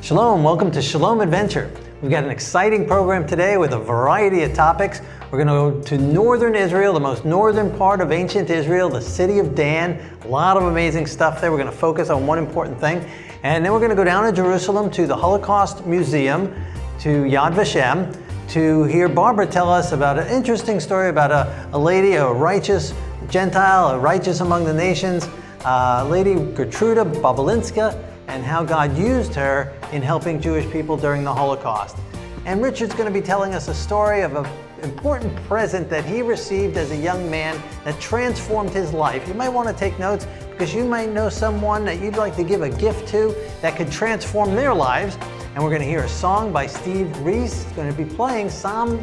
Shalom, welcome to Shalom Adventure. We've got an exciting program today with a variety of topics. We're going to go to northern Israel, the most northern part of ancient Israel, the city of Dan. A lot of amazing stuff there. We're going to focus on one important thing. And then we're going to go down to Jerusalem to the Holocaust Museum, to Yad Vashem, to hear Barbara tell us about an interesting story about a lady, a righteous Gentile, a righteous among the nations, lady Geruda, Balinska, and how God used her in helping Jewish people during the Holocaust. And Richard's going to be telling us a story of an important present that he received as a young man that transformed his life. You might want to take notes because you might know someone that you'd like to give a gift to that could transform their lives. And we're going to hear a song by Steve Reese. He's going to be playing Psalm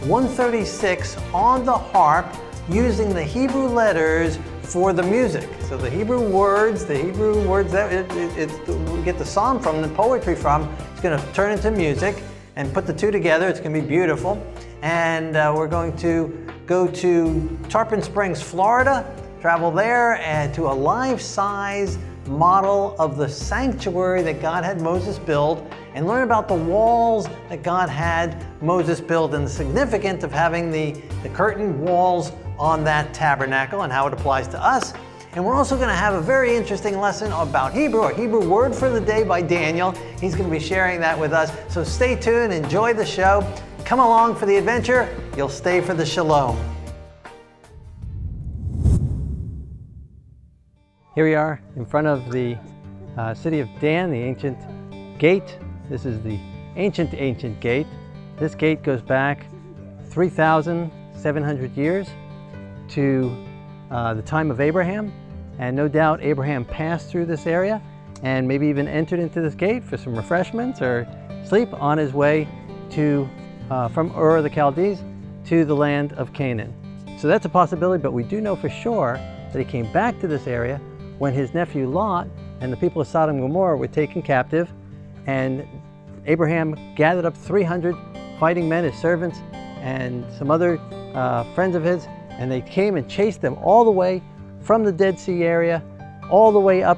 136 on the harp using the Hebrew letters for the music. So the Hebrew words that we get the psalm from, the poetry from, it's going to turn into music and put the two together. It's going to be beautiful. And we're going to go to Tarpon Springs, Florida, travel there and to a life-size model of the sanctuary that God had Moses build and learn about the walls that God had Moses build and the significance of having the curtain walls on that tabernacle and how it applies to us. And we're also going to have a very interesting lesson about Hebrew, a Hebrew word for the day by Daniel. He's going to be sharing that with us. So stay tuned, enjoy the show. Come along for the adventure. You'll stay for the shalom. Here we are in front of the city of Dan, the ancient gate. This is the ancient gate. This gate goes back 3,700 years to the time of Abraham. And no doubt Abraham passed through this area and maybe even entered into this gate for some refreshments or sleep on his way to from Ur of the Chaldees to the land of Canaan. So that's a possibility, but we do know for sure that he came back to this area when his nephew Lot and the people of Sodom and Gomorrah were taken captive, and Abraham gathered up 300 fighting men, his servants, and some other friends of his, and they came and chased them all the way from the Dead Sea area, all the way up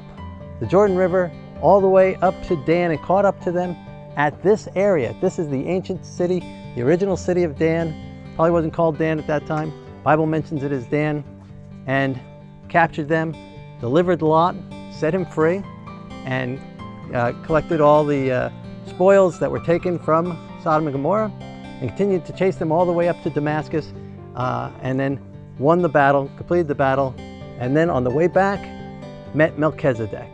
the Jordan River, all the way up to Dan, and caught up to them at this area. This is the ancient city, the original city of Dan. Probably wasn't called Dan at that time. Bible mentions it as Dan. And captured them, delivered Lot, set him free, and collected all the spoils that were taken from Sodom and Gomorrah, and continued to chase them all the way up to Damascus, and then won the battle, completed the battle, and then on the way back met Melchizedek.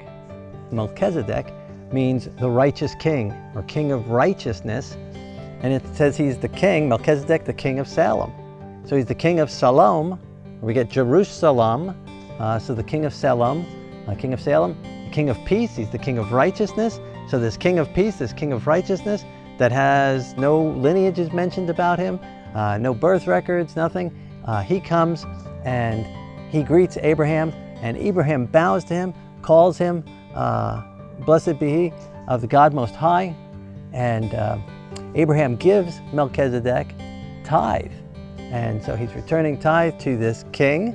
Melchizedek means the righteous king, or king of righteousness, and it says he's the king, Melchizedek, the king of Salem. So he's the king of Salem. We get Jerusalem, so the king of Salem, the king of peace, he's the king of righteousness. So this king of peace, this king of righteousness, that has no lineages mentioned about him, no birth records, nothing. He comes and he greets Abraham, and Abraham bows to him, calls him blessed be he of the God Most High, and Abraham gives Melchizedek tithe. And so he's returning tithe to this king,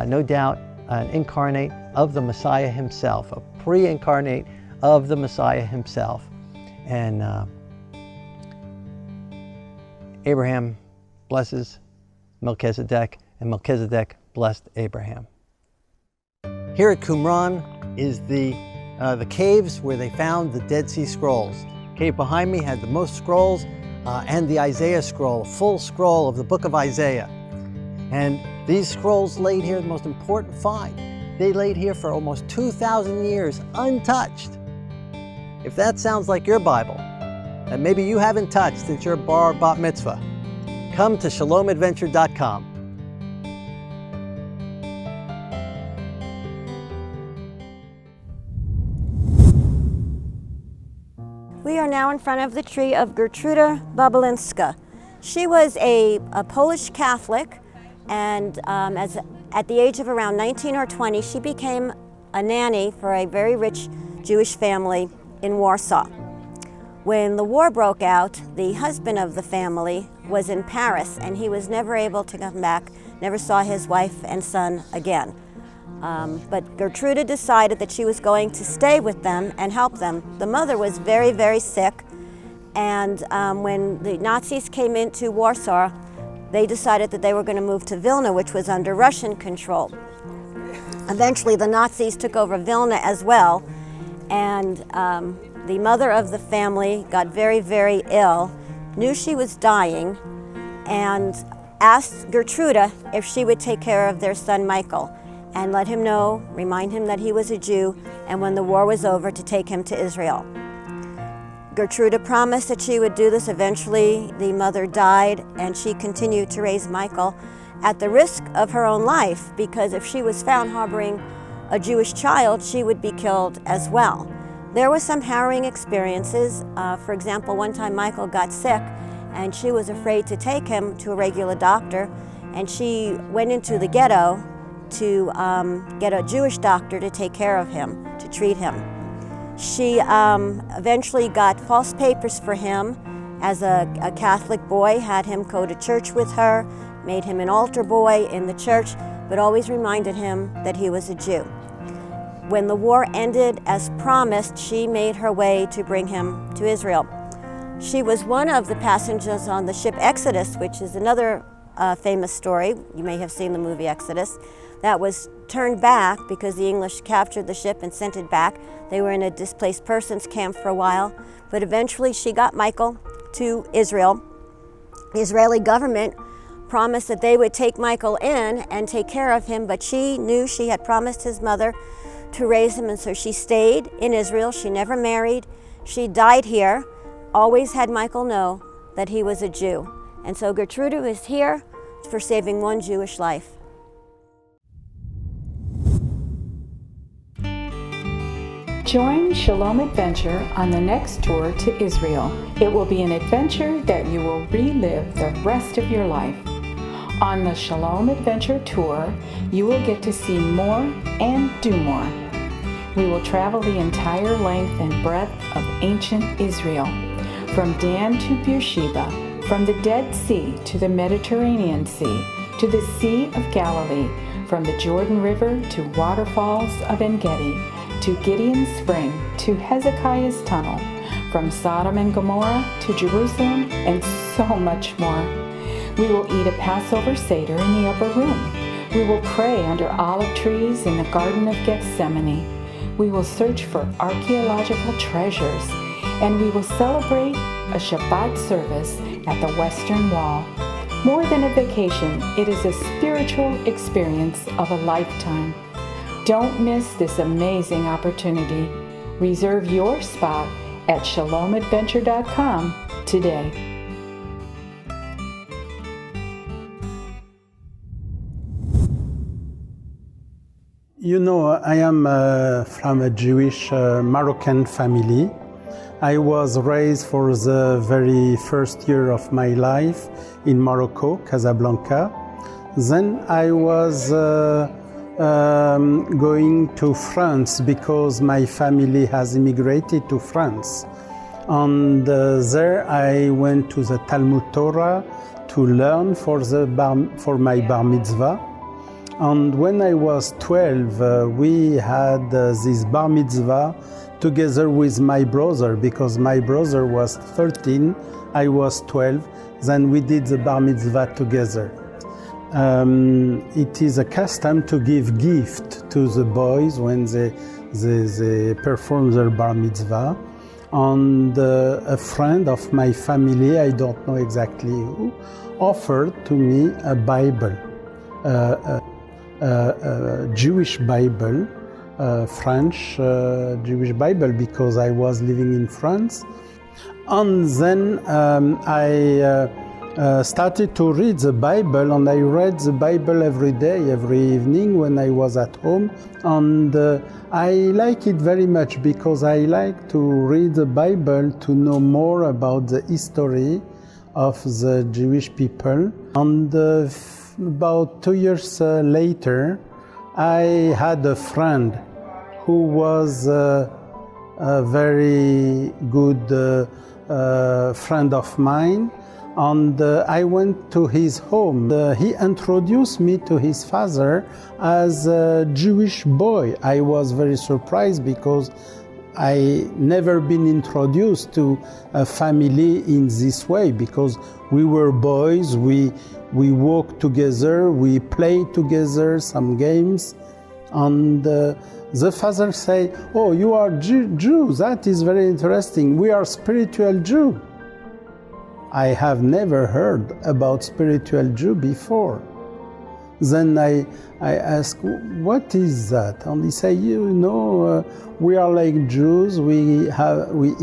no doubt an incarnate of the Messiah himself, a pre-incarnate of the Messiah himself. And Abraham blesses Melchizedek, and Melchizedek blessed Abraham. Here at Qumran is the caves where they found the Dead Sea Scrolls. The cave behind me had the most scrolls, and the Isaiah scroll, a full scroll of the book of Isaiah. And these scrolls laid here, the most important find, they laid here for almost 2,000 years untouched. If that sounds like your Bible, that maybe you haven't touched since your bar bat mitzvah, come to shalomadventure.com. We are now in front of the tree of Geruda Balinska. She was a Polish Catholic, and at the age of around 19 or 20, she became a nanny for a very rich Jewish family in Warsaw. When the war broke out, the husband of the family was in Paris, and he was never able to come back, never saw his wife and son again. But Geruda decided that she was going to stay with them and help them. The mother was very, very sick, and when the Nazis came into Warsaw, they decided that they were going to move to Vilna, which was under Russian control. Eventually, the Nazis took over Vilna as well, and the mother of the family got very, very ill, knew she was dying, and asked Geruda if she would take care of their son Michael and let him know, remind him that he was a Jew, and when the war was over, to take him to Israel. Geruda promised that she would do this. Eventually, the mother died, and she continued to raise Michael at the risk of her own life, because if she was found harboring a Jewish child, she would be killed as well. There were some harrowing experiences. For example, one time Michael got sick, and she was afraid to take him to a regular doctor, and she went into the ghetto to get a Jewish doctor to take care of him, to treat him. She eventually got false papers for him as a Catholic boy, had him go to church with her, made him an altar boy in the church, but always reminded him that he was a Jew. When the war ended, as promised, she made her way to bring him to Israel. She was one of the passengers on the ship Exodus, which is another famous story. You may have seen the movie Exodus. That was turned back because the English captured the ship and sent it back. They were in a displaced persons camp for a while, but eventually she got Michael to Israel. The Israeli government promised that they would take Michael in and take care of him, but she knew she had promised his mother to raise him, and so she stayed in Israel. She never married. She died here, always had Michael know that he was a Jew. And so Geruda is here for saving one Jewish life. Join Shalom Adventure on the next tour to Israel. It will be an adventure that you will relive the rest of your life. On the Shalom Adventure tour, you will get to see more and do more. We will travel the entire length and breadth of ancient Israel, from Dan to Beersheba, from the Dead Sea to the Mediterranean Sea, to the Sea of Galilee, from the Jordan River to waterfalls of En-Gedi, to Gideon's Spring, to Hezekiah's Tunnel, from Sodom and Gomorrah to Jerusalem, and so much more. We will eat a Passover Seder in the upper room. We will pray under olive trees in the Garden of Gethsemane. We will search for archaeological treasures, and we will celebrate a Shabbat service at the Western Wall. More than a vacation, it is a spiritual experience of a lifetime. Don't miss this amazing opportunity. Reserve your spot at shalomadventure.com today. You know, I am from a Jewish Moroccan family. I was raised for the very first year of my life in Morocco, Casablanca. Then I was going to France because my family has immigrated to France. And there I went to the Talmud Torah to learn for my bar mitzvah. And when I was 12, we had this bar mitzvah together with my brother, because my brother was 13, I was 12. Then we did the bar mitzvah together. It is a custom to give gift to the boys when they perform their bar mitzvah. And a friend of my family, I don't know exactly who, offered to me a Bible, a Jewish Bible, French Jewish Bible, because I was living in France. And then I started to read the Bible, and I read the Bible every day, every evening when I was at home. And I like it very much because I like to read the Bible to know more about the history of the Jewish people. And about 2 years later, I had a friend who was a very good friend of mine. and I went to his home. He introduced me to his father as a Jewish boy. I was very surprised because I never been introduced to a family in this way, because we were boys, we walked together, we played together some games, and the father say, "Oh, you are Jew, that is very interesting. We are spiritual Jew." I have never heard about spiritual Jew before. Then I ask, "What is that?" And he say, we are like Jews. We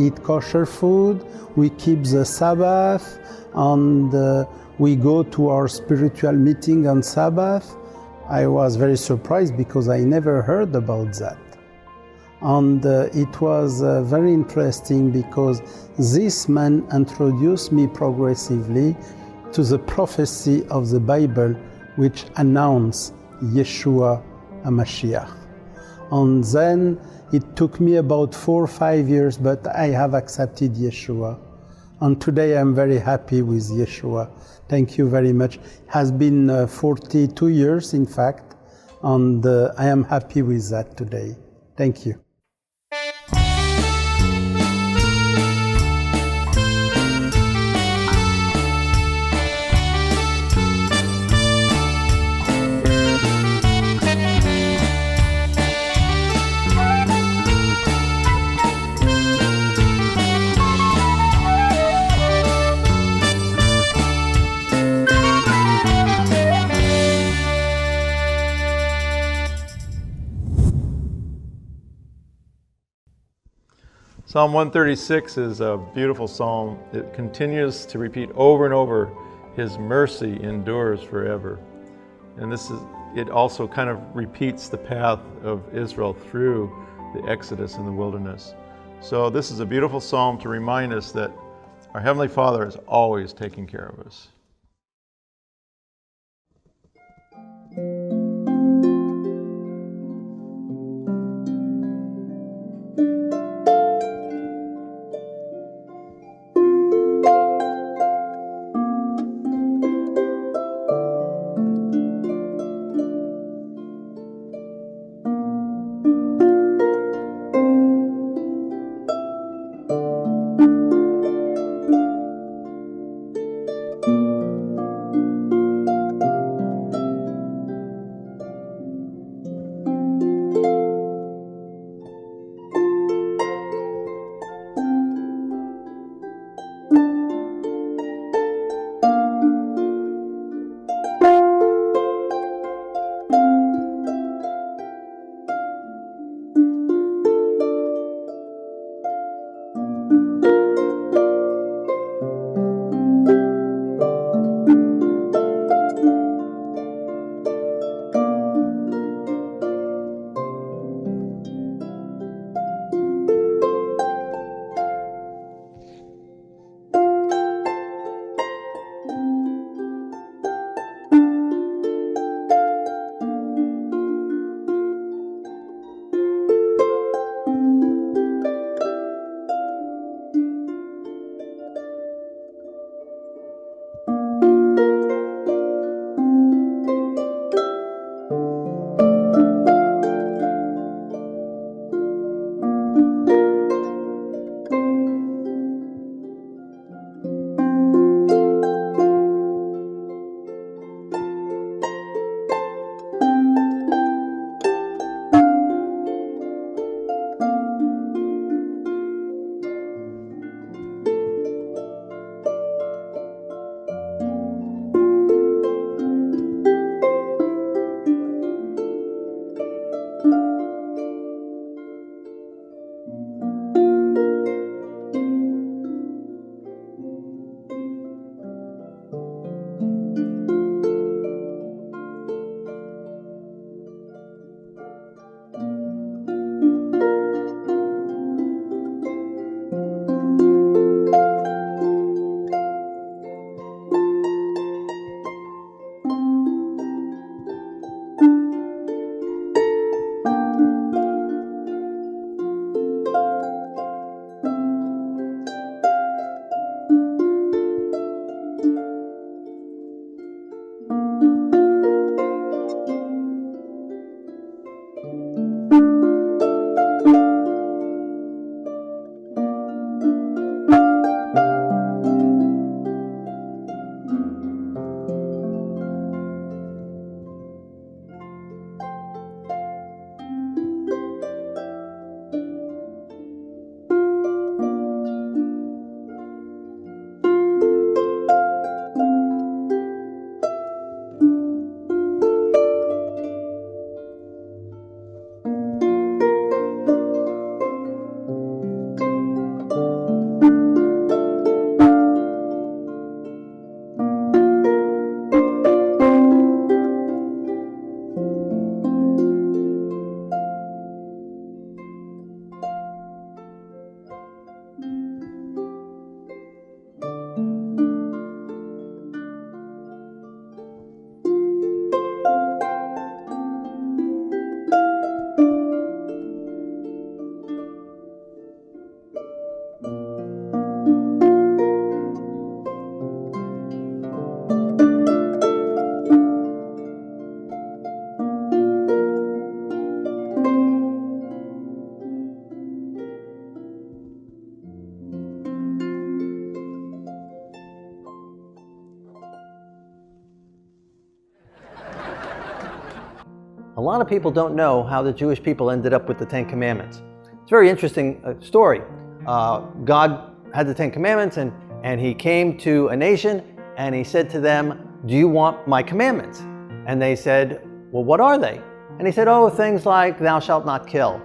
eat kosher food. We keep the Sabbath, and we go to our spiritual meeting on Sabbath. I was very surprised because I never heard about that. And it was very interesting because this man introduced me progressively to the prophecy of the Bible, which announced Yeshua HaMashiach. And then it took me about 4 or 5 years, but I have accepted Yeshua. And today I'm very happy with Yeshua. Thank you very much. It has been 42 years, in fact, and I am happy with that today. Thank you. Psalm 136 is a beautiful psalm. It continues to repeat over and over, His mercy endures forever. And it also kind of repeats the path of Israel through the Exodus in the wilderness. So this is a beautiful psalm to remind us that our Heavenly Father is always taking care of us. lot of people don't know how the Jewish people ended up with the Ten Commandments. It's a very interesting story. God had the Ten Commandments, and he came to a nation and he said to them, do you want my commandments? And they said, well, what are they? And he said, oh, things like thou shalt not kill.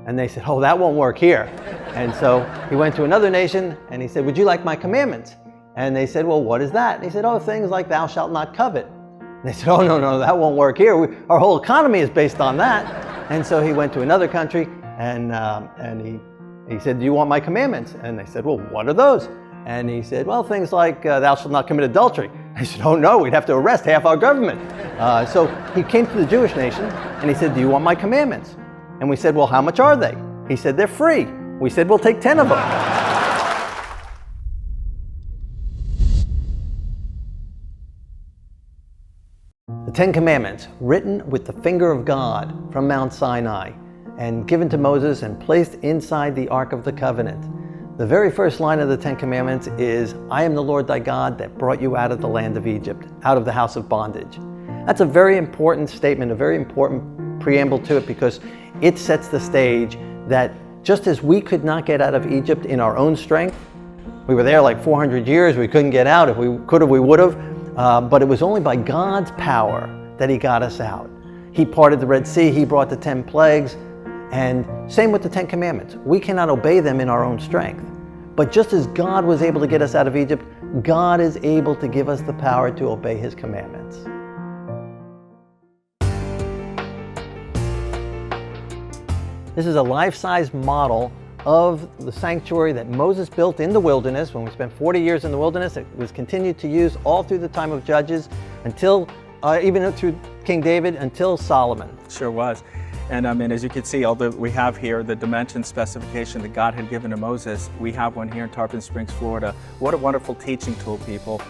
And they said, oh, that won't work here. And so he went to another nation and he said, would you like my commandments? And they said, well, what is that? And he said, oh, things like thou shalt not covet. And they said, oh, no, that won't work here. Our whole economy is based on that. And so he went to another country and he said, do you want my commandments? And they said, well, what are those? And he said, well, things like thou shalt not commit adultery. He said, oh no, we'd have to arrest half our government. So he came to the Jewish nation and he said, do you want my commandments? And we said, well, how much are they? He said, they're free. We said, we'll take 10 of them. The Ten Commandments, written with the finger of God from Mount Sinai and given to Moses and placed inside the Ark of the Covenant. The very first line of the Ten Commandments is, I am the Lord thy God that brought you out of the land of Egypt, out of the house of bondage. That's a very important statement, a very important preamble to it, because it sets the stage that just as we could not get out of Egypt in our own strength, we were there like 400 years, we couldn't get out. If we could have, we would have. But it was only by God's power that he got us out. He parted the Red Sea, he brought the 10 plagues, and same with the 10 Commandments. We cannot obey them in our own strength. But just as God was able to get us out of Egypt, God is able to give us the power to obey his commandments. This is a life-size model of the sanctuary that Moses built in the wilderness. When we spent 40 years in the wilderness, it was continued to use all through the time of Judges, until even through King David, until Solomon. Sure was. And I mean, as you can see, although we have here the dimension specification that God had given to Moses, we have one here in Tarpon Springs, Florida. What a wonderful teaching tool, people.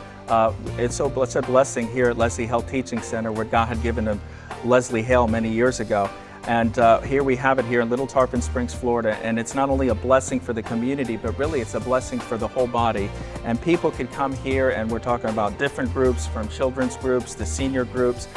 It's such a blessing here at Leslie Hale Teaching Center, where God had given to Leslie Hale many years ago. And here we have it here in Little Tarpon Springs, Florida. And it's not only a blessing for the community, but really it's a blessing for the whole body. And people can come here, and we're talking about different groups, from children's groups to senior groups.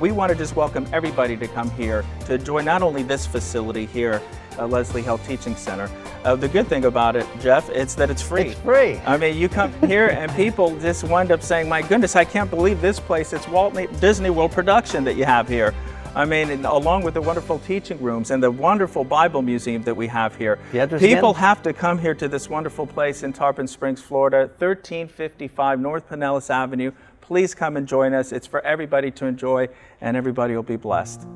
We want to just welcome everybody to come here to enjoy not only this facility here at Leslie Hale Teaching Center. The good thing about it, Jeff, it's that it's free. It's free. I mean, you come here and people just wind up saying, my goodness, I can't believe this place. It's Walt Disney World production that you have here. I mean, along with the wonderful teaching rooms and the wonderful Bible museum that we have here. People have to come here to this wonderful place in Tarpon Springs, Florida, 1355 North Pinellas Avenue. Please come and join us. It's for everybody to enjoy, and everybody will be blessed.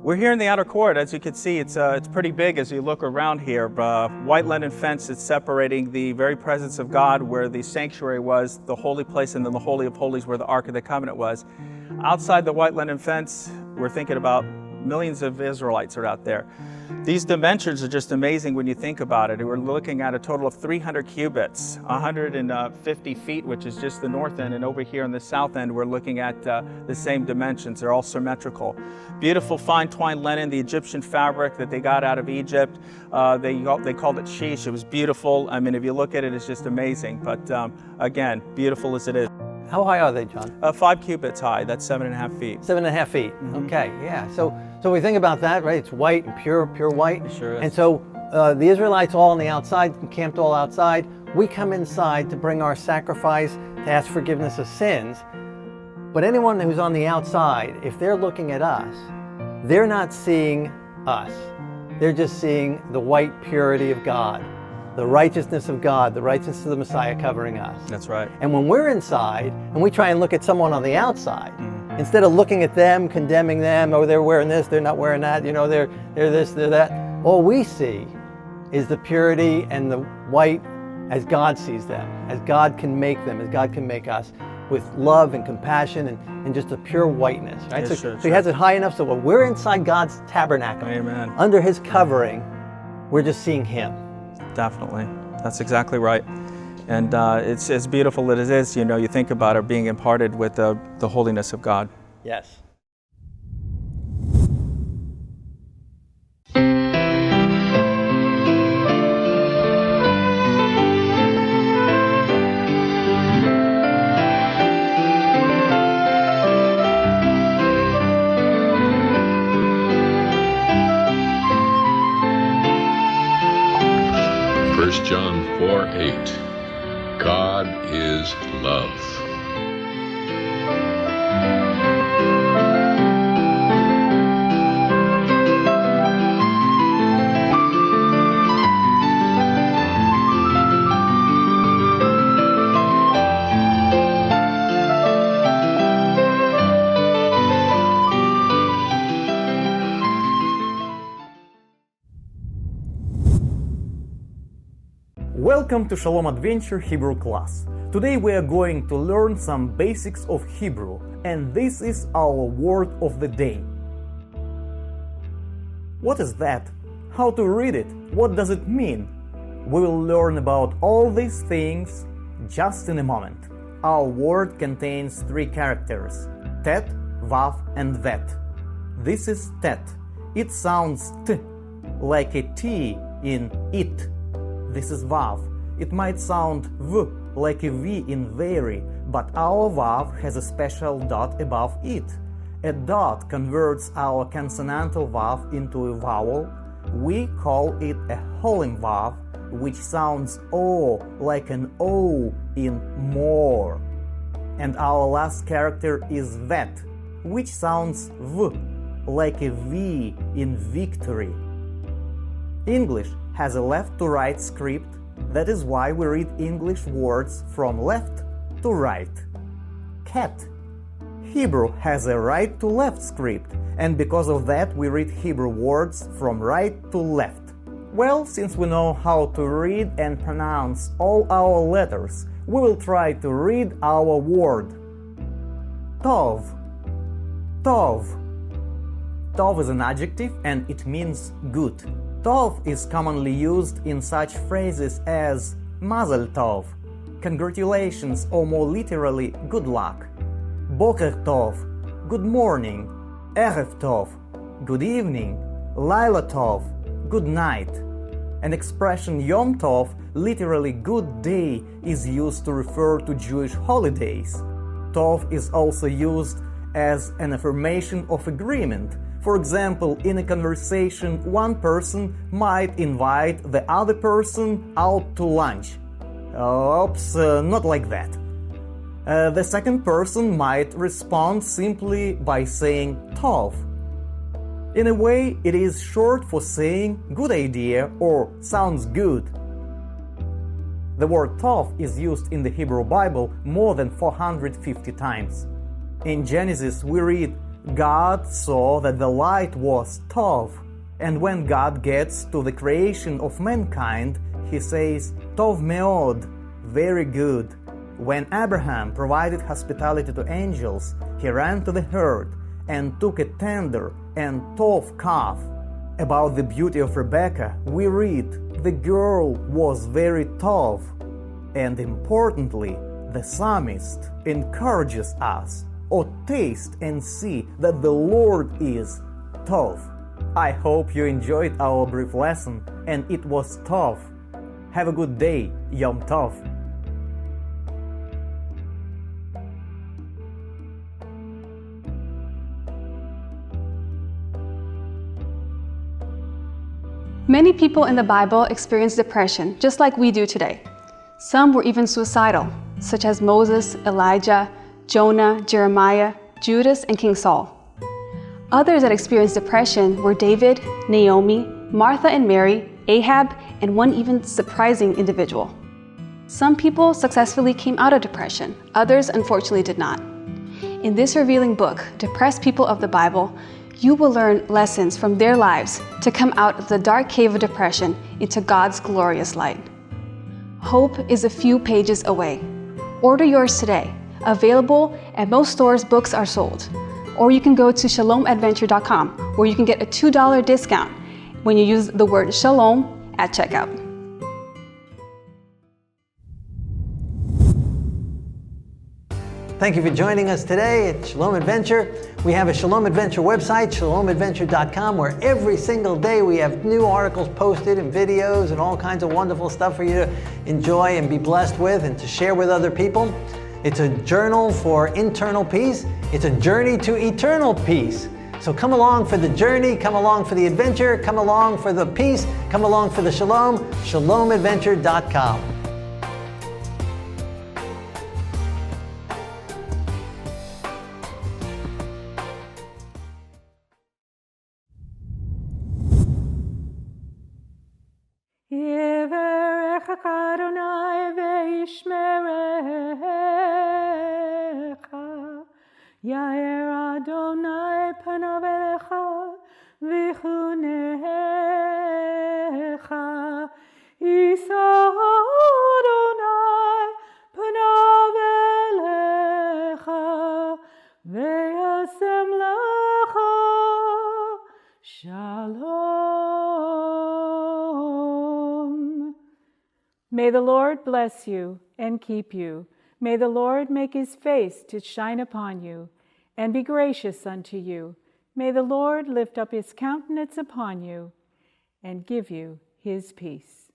We're here in the outer court. As you can see, it's pretty big as you look around here. White linen fence is separating the very presence of God, where the sanctuary was, the holy place, and then the Holy of Holies where the Ark of the Covenant was. Outside the white linen fence, we're thinking about millions of Israelites are out there. These dimensions are just amazing when you think about it. We're looking at a total of 300 cubits, 150 feet, which is just the north end, and over here on the south end, we're looking at the same dimensions. They're all symmetrical. Beautiful fine twined linen, the Egyptian fabric that they got out of Egypt. They called it sheesh. It was beautiful. I mean, if you look at it, it's just amazing. But again, beautiful as it is. How high are they, John? 5 cubits high. That's 7.5 feet. 7.5 feet. Okay, yeah. So we think about that, right? It's white and pure white. It sure is. And so the Israelites all on the outside, camped all outside. We come inside to bring our sacrifice, to ask forgiveness of sins. But anyone who's on the outside, if they're looking at us, they're not seeing us. They're just seeing the white purity of God, the righteousness of God, the righteousness of the Messiah covering us. That's right. And when we're inside and we try and look at someone on the outside, instead of looking at them, condemning them, oh, they're wearing this, they're not wearing that, you know, they're this, they're that, all we see is the purity and the white as God sees them, as God can make them, as God can make us, with love and compassion and just a pure whiteness, right? Yes, so he has it high enough so when we're inside God's tabernacle, Amen, under his covering, we're just seeing him. Definitely. That's exactly right. And it's as beautiful as it is, you know, you think about it being imparted with the holiness of God. Yes. John 4:8. God is love. Welcome to Shalom Adventure Hebrew class. Today we are going to learn some basics of Hebrew, and this is our word of the day. What is that? How to read it? What does it mean? We will learn about all these things just in a moment. Our word contains three characters: tet, vav, and vet. This is tet. It sounds t, like a T in it. This is vav. It might sound v, like a V in very, but our vav has a special dot above it. A dot converts our consonantal vav into a vowel. We call it a holim vav, which sounds O, like an O in more. And our last character is vet, which sounds v, like a V in victory. English has a left-to-right script. That is why we read English words from left to right. Cat. Hebrew has a right-to-left script, and because of that we read Hebrew words from right to left. Well, since we know how to read and pronounce all our letters, we will try to read our word. Tov. Tov. Tov is an adjective and it means good. Tov is commonly used in such phrases as Mazel Tov, congratulations, or more literally, good luck. Boker Tov, good morning. Erev Tov, good evening. Laila Tov, good night. An expression Yom Tov, literally good day, is used to refer to Jewish holidays. Tov is also used as an affirmation of agreement. For example, in a conversation, one person might invite the other person out to lunch. Not like that. The second person might respond simply by saying Tov. In a way, it is short for saying good idea or sounds good. The word Tov is used in the Hebrew Bible more than 450 times. In Genesis, we read, God saw that the light was Tov. And when God gets to the creation of mankind, he says, Tov meod, very good. When Abraham provided hospitality to angels, he ran to the herd and took a tender and Tov calf. About the beauty of Rebekah, we read, the girl was very Tov. And importantly, the psalmist encourages us, or taste and see that the Lord is Tov. I hope you enjoyed our brief lesson and it was Tov. Have a good day, Yom Tov. Many people in the Bible experienced depression, just like we do today. Some were even suicidal, such as Moses, Elijah, Jonah, Jeremiah, Judas, and King Saul. Others that experienced depression were David, Naomi, Martha and Mary, Ahab, and one even surprising individual. Some people successfully came out of depression, others unfortunately did not. In this revealing book, Depressed People of the Bible, you will learn lessons from their lives to come out of the dark cave of depression into God's glorious light. Hope is a few pages away. Order yours today. Available at most stores books are sold. Or you can go to shalomadventure.com where you can get a $2 discount when you use the word Shalom at checkout. Thank you for joining us today at Shalom Adventure. We have a Shalom Adventure website, shalomadventure.com, where every single day we have new articles posted and videos and all kinds of wonderful stuff for you to enjoy and be blessed with and to share with other people. It's a journal for internal peace. It's a journey to eternal peace. So come along for the journey, come along for the adventure, come along for the peace, come along for the shalom, shalomadventure.com. Yevarecha Adonai ve'yishmerecha, Yair Adonai panav elecha v'chunecha, Yisa Adonai panav elecha ve'yasem lecha shalom. May the Lord bless you and keep you. May the Lord make his face to shine upon you and be gracious unto you. May the Lord lift up his countenance upon you and give you his peace.